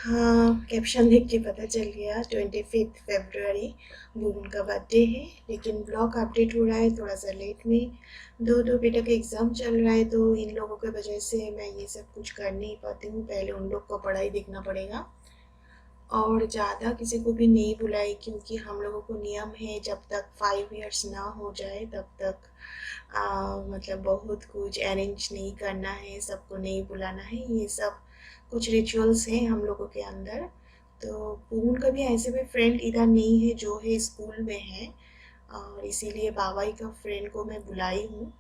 हाँ, कैप्शन देख के पता चल गया 25 फरवरी बुबुन का बर्थडे है। लेकिन ब्लॉग अपडेट हो रहा है थोड़ा सा लेट में। दो बेटा का एग्ज़ाम चल रहा है तो इन लोगों की वजह से मैं ये सब कुछ कर नहीं पाती हूँ। पहले उन लोग को पढ़ाई देखना पड़ेगा और ज़्यादा किसी को भी नहीं बुलाई, क्योंकि हम लोगों को नियम है जब तक 5 इयर्स ना हो जाए तब तक मतलब बहुत कुछ अरेंज नहीं करना है, सबको नहीं बुलाना है। ये सब कुछ रिचुअल्स हैं हम लोगों के अंदर। तो उनका भी ऐसे भी फ्रेंड इधर नहीं है जो है स्कूल में है, और इसीलिए बाबाई का फ्रेंड को मैं बुलाई हूँ।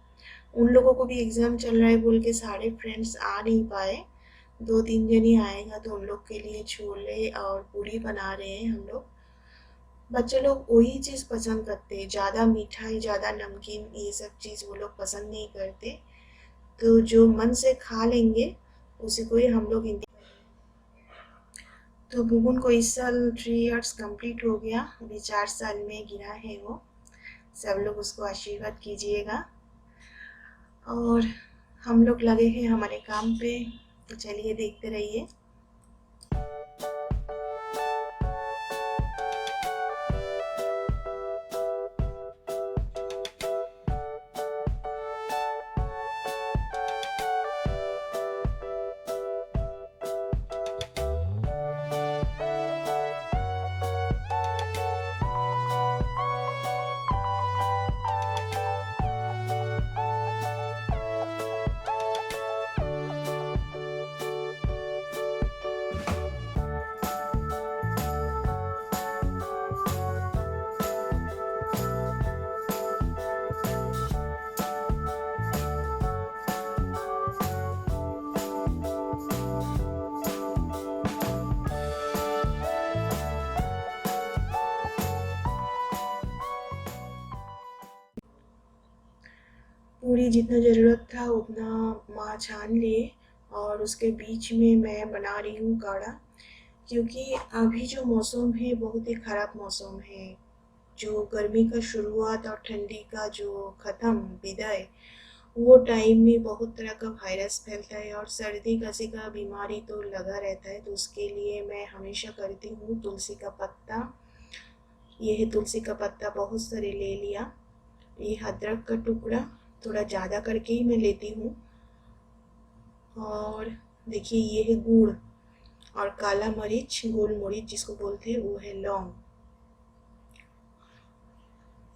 उन लोगों को भी एग्ज़ाम चल रहा है बोल के सारे फ्रेंड्स आ नहीं पाए। 2-3 जन ही आएगा तो उन लोग के लिए छोले और पूरी बना रहे हैं हम लोग। बच्चे लोग वही चीज़ पसंद करते हैं, ज़्यादा मिठाई ज़्यादा नमकीन ये सब चीज़ वो लोग पसंद नहीं करते। तो जो मन से खा लेंगे उसी को ही हम लोग तो बुबुन को इस साल 3 इयर्स कंप्लीट हो गया, अभी 4 साल में गिरा है वो। सब लोग उसको आशीर्वाद कीजिएगा। और हम लोग लगे हैं हमारे काम पे, तो चलिए देखते रहिए। पूरी जितना ज़रूरत था उतना माँ छान लिए, और उसके बीच में मैं बना रही हूँ काढ़ा। क्योंकि अभी जो मौसम है बहुत ही ख़राब मौसम है। जो गर्मी का शुरुआत और ठंडी का जो ख़त्म विदाई, वो टाइम में बहुत तरह का वायरस फैलता है और सर्दी खांसी का बीमारी तो लगा रहता है। तो उसके लिए मैं हमेशा करती हूँ तुलसी का पत्ता। ये है तुलसी का पत्ता, बहुत सारे ले लिया। ये अदरक का टुकड़ा थोड़ा ज़्यादा करके ही मैं लेती हूँ। और देखिए ये है गुड़, और काला मरीच गोल मरीच जिसको बोलते हैं वो है लौंग।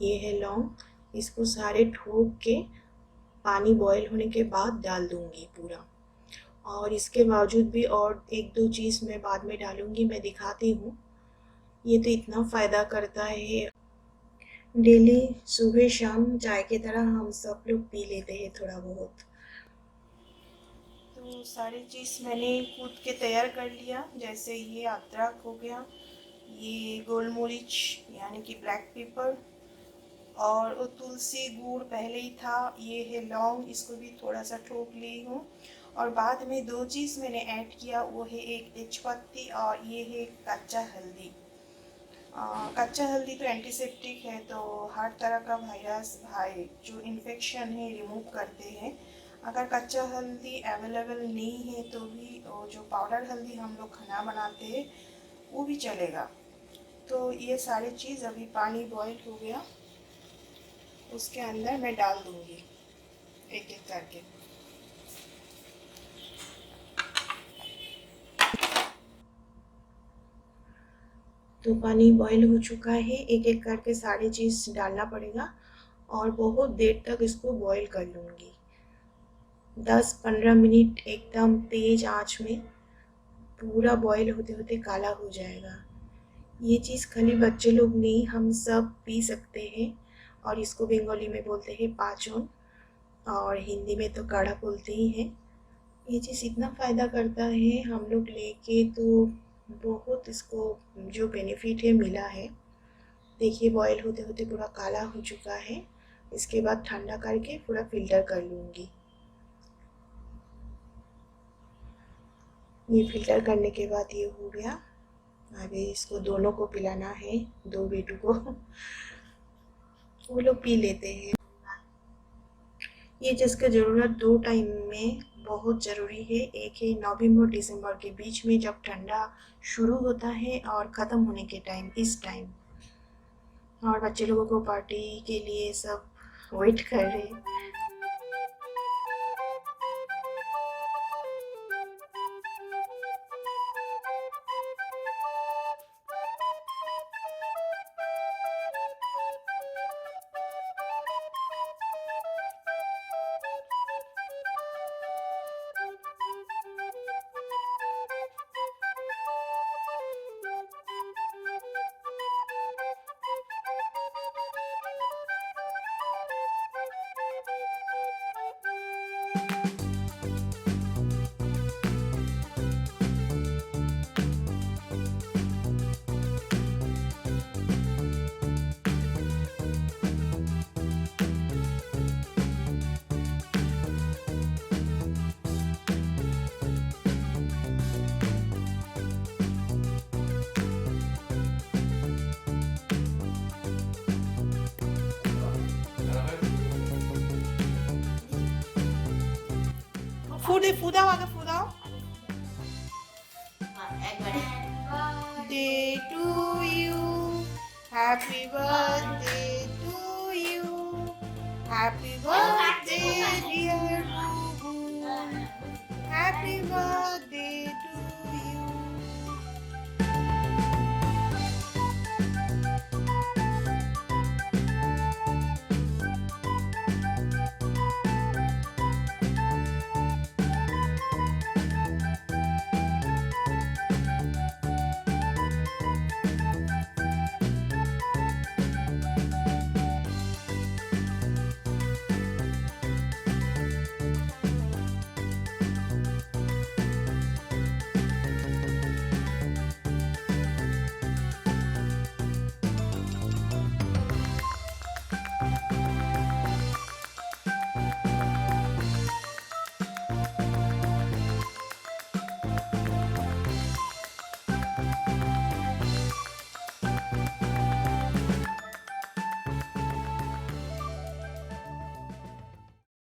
ये है लौंग। इसको सारे ठोक के पानी बॉईल होने के बाद डाल दूंगी पूरा। और इसके बावजूद भी और एक दो चीज़ मैं बाद में डालूंगी, मैं दिखाती हूँ। ये तो इतना फ़ायदा करता है। डेली सुबह शाम चाय की तरह हम सब लोग पी लेते हैं थोड़ा बहुत। तो सारी चीज़ मैंने कूट के तैयार कर लिया। जैसे ये अदरक हो गया, ये गोल मरीच यानी कि ब्लैक पेपर, और वो तुलसी गुड़ पहले ही था। ये है लौंग, इसको भी थोड़ा सा ठोक ली हूँ। और बाद में दो चीज़ मैंने ऐड किया, वो है एक तेजपत्ती और ये है कच्चा हल्दी। कच्चा हल्दी तो एंटीसेप्टिक है, तो हर तरह का वायरस भाई जो इन्फेक्शन है रिमूव करते हैं। अगर कच्चा हल्दी अवेलेबल नहीं है तो भी जो पाउडर हल्दी हम लोग खाना बनाते हैं वो भी चलेगा। तो ये सारी चीज़ अभी पानी बॉईल हो गया, उसके अंदर मैं डाल दूँगी एक एक करके। तो पानी बॉईल हो चुका है, एक एक करके सारी चीज़ डालना पड़ेगा और बहुत देर तक इसको बॉईल कर लूँगी। 10-15 मिनट एकदम तेज़ आंच में पूरा बॉईल होते होते काला हो जाएगा। ये चीज़ खाली बच्चे लोग नहीं, हम सब पी सकते हैं। और इसको बंगाली में बोलते हैं पाचन, और हिंदी में तो काढ़ा बोलते ही हैं। ये चीज़ इतना फ़ायदा करता है, हम लोग लेके तो बहुत इसको जो बेनिफिट है मिला है। देखिए बॉईल होते होते पूरा काला हो चुका है। इसके बाद ठंडा करके पूरा फ़िल्टर कर लूँगी। ये फ़िल्टर करने के बाद ये हो गया। अभी इसको दोनों को पिलाना है, दो बेटू को। वो लोग पी लेते हैं। ये जिसका ज़रूरत 2 टाइम में बहुत ज़रूरी है। एक है नवंबर दिसंबर के बीच में जब ठंडा शुरू होता है और ख़त्म होने के टाइम, इस टाइम। और बच्चे लोगों को पार्टी के लिए सब वेट कर रहे हैं। फूद आओ आगे, फूद आओ। Day to you, happy birthday to you, happy birthday dear Boo Boo, happy birthday.